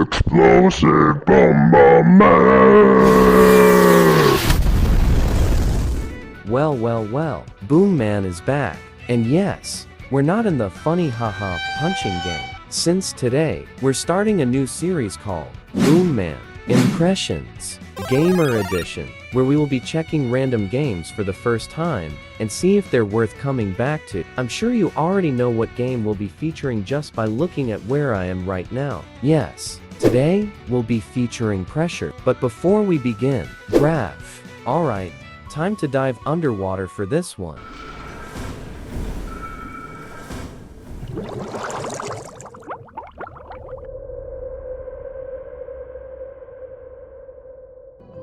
Explosive Bomber Man! Well, Boom Man is back. And yes, we're not in the funny haha punching game. Since today, we're starting a new series called Boom Man Impressions Gamer Edition, where we will be checking random games for the first time and see if they're worth coming back to. I'm sure you already know what game we'll be featuring just by looking at where I am right now. Yes, today we'll be featuring Pressure. But before we begin, alright, time to dive underwater for this one.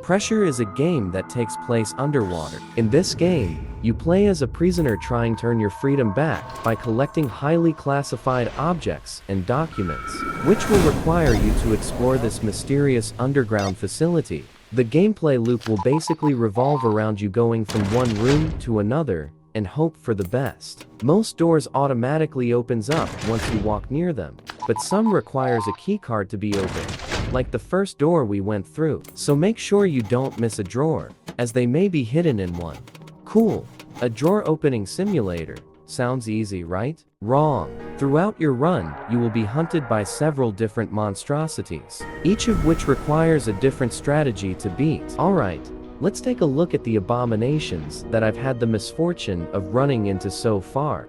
Pressure is a game that takes place underwater. In this game, you play as a prisoner trying to earn your freedom back by collecting highly classified objects and documents, which will require you to explore this mysterious underground facility. The gameplay loop will basically revolve around you going from one room to another and hope for the best. Most doors automatically opens up once you walk near them, but some requires a keycard to be opened, like the first door we went through. So make sure you don't miss a drawer, as they may be hidden in one. Cool. A drawer opening simulator. Sounds easy, right? Wrong. Throughout your run, you will be hunted by several different monstrosities, each of which requires a different strategy to beat. Alright, let's take a look at the abominations that I've had the misfortune of running into so far.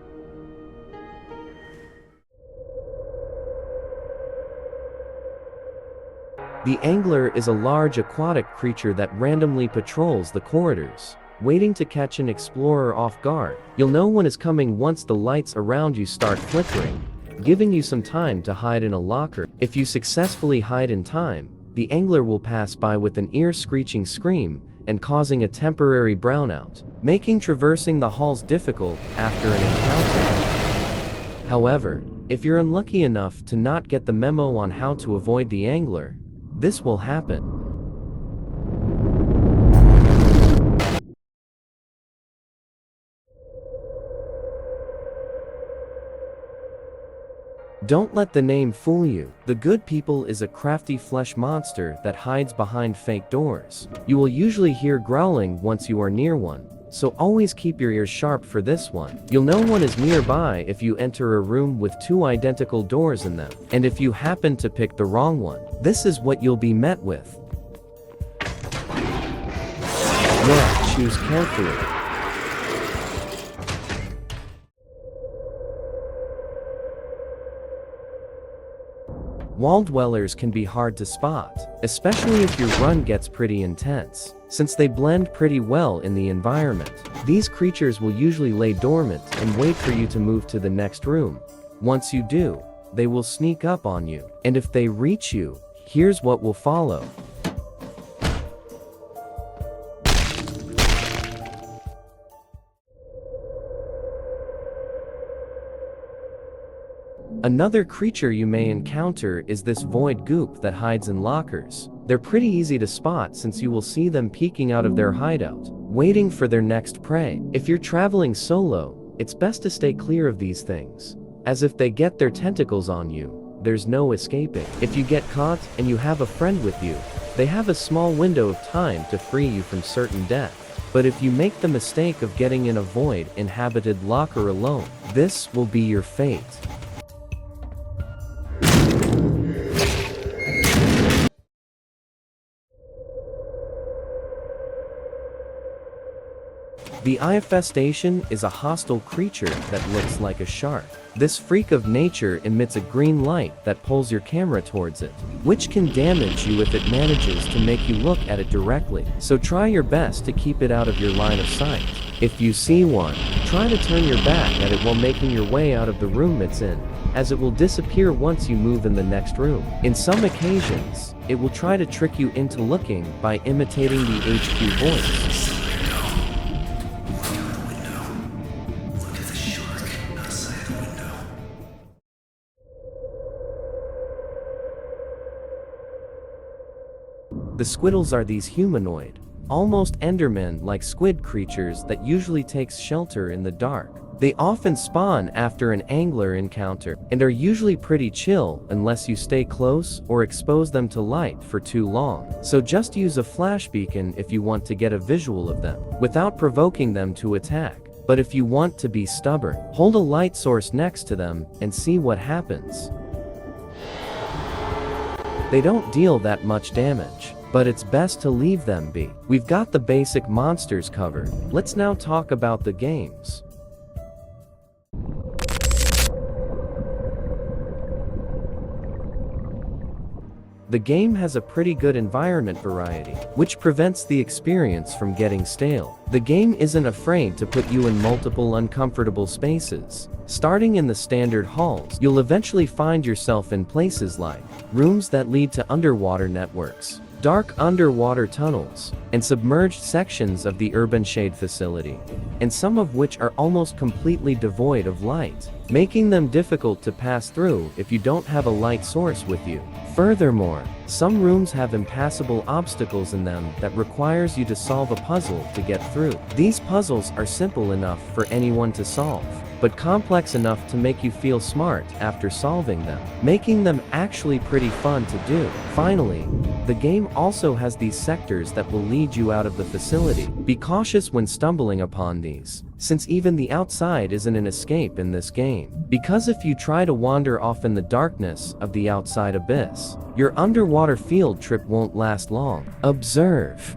The angler is a large aquatic creature that randomly patrols the corridors, waiting to catch an explorer off guard. You'll know when it's coming once the lights around you start flickering, giving you some time to hide in a locker. If you successfully hide in time, the angler will pass by with an ear-screeching scream and causing a temporary brownout, making traversing the halls difficult after an encounter. However, if you're unlucky enough to not get the memo on how to avoid the angler, this will happen. Don't let the name fool you. The Good People is a crafty flesh monster that hides behind fake doors. You will usually hear growling once you are near one, so always keep your ears sharp for this one. You'll know one is nearby if you enter a room with two identical doors in them, and if you happen to pick the wrong one, this is what you'll be met with. Yeah, choose carefully. Wall dwellers can be hard to spot, especially if your run gets pretty intense, since they blend pretty well in the environment. These creatures will usually lay dormant and wait for you to move to the next room. Once you do, they will sneak up on you, and if they reach you, here's what will follow. Another creature you may encounter is this void goop that hides in lockers. They're pretty easy to spot since you will see them peeking out of their hideout, waiting for their next prey. If you're traveling solo, it's best to stay clear of these things, as if they get their tentacles on you, there's no escaping. If you get caught and you have a friend with you, they have a small window of time to free you from certain death. But if you make the mistake of getting in a void inhabited locker alone, this will be your fate. The Infestation is a hostile creature that looks like a shark. This freak of nature emits a green light that pulls your camera towards it, which can damage you if it manages to make you look at it directly. So try your best to keep it out of your line of sight. If you see one, try to turn your back at it while making your way out of the room it's in, as it will disappear once you move in the next room. In some occasions, it will try to trick you into looking by imitating the HQ voice. The squiddles are these humanoid, almost Endermen-like squid creatures that usually takes shelter in the dark. They often spawn after an angler encounter, and are usually pretty chill unless you stay close or expose them to light for too long. So just use a flash beacon if you want to get a visual of them, without provoking them to attack. But if you want to be stubborn, hold a light source next to them and see what happens. They don't deal that much damage, but it's best to leave them be. We've got the basic monsters covered. Let's now talk about the games. The game has a pretty good environment variety, which prevents the experience from getting stale. The game isn't afraid to put you in multiple uncomfortable spaces. Starting in the standard halls, you'll eventually find yourself in places like rooms that lead to underwater networks, dark underwater tunnels, and submerged sections of the urban shade facility, and some of which are almost completely devoid of light, making them difficult to pass through if you don't have a light source with you. Furthermore, some rooms have impassable obstacles in them that requires you to solve a puzzle to get through. These puzzles are simple enough for anyone to solve, but complex enough to make you feel smart after solving them, making them actually pretty fun to do. Finally, the game also has these sectors that will lead you out of the facility. Be cautious when stumbling upon these, since even the outside isn't an escape in this game. Because if you try to wander off in the darkness of the outside abyss, your underwater field trip won't last long. Observe.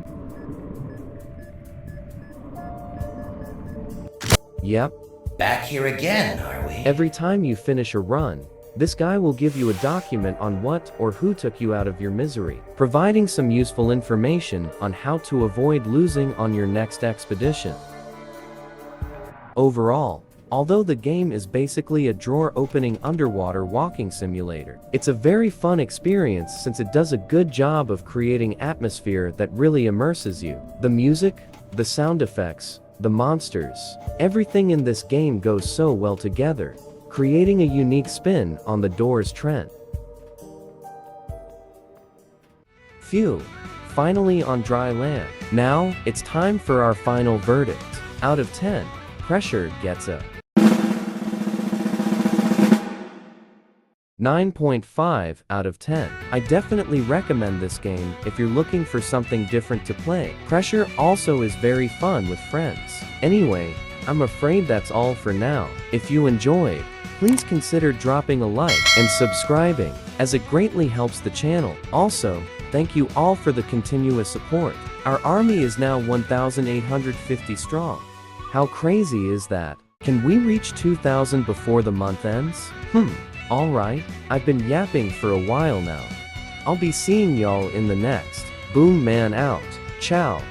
Yep. Back here again, are we? Every time you finish a run, this guy will give you a document on what or who took you out of your misery, providing some useful information on how to avoid losing on your next expedition. Overall, although the game is basically a drawer-opening underwater walking simulator, it's a very fun experience since it does a good job of creating atmosphere that really immerses you. The music, the sound effects, the monsters, everything in this game goes so well together, creating a unique spin on the door's trend. Phew, finally on dry land. Now, it's time for our final verdict. Out of 10, Pressure gets a 9.5 out of 10. I definitely recommend this game if you're looking for something different to play. Pressure also is very fun with friends. Anyway, I'm afraid that's all for now. If you enjoyed, please consider dropping a like and subscribing, as it greatly helps the channel. Also, thank you all for the continuous support. Our army is now 1,850 strong. How crazy is that? Can we reach 2,000 before the month ends? Alright, I've been yapping for a while now. I'll be seeing y'all in the next. Boom Man out. Ciao.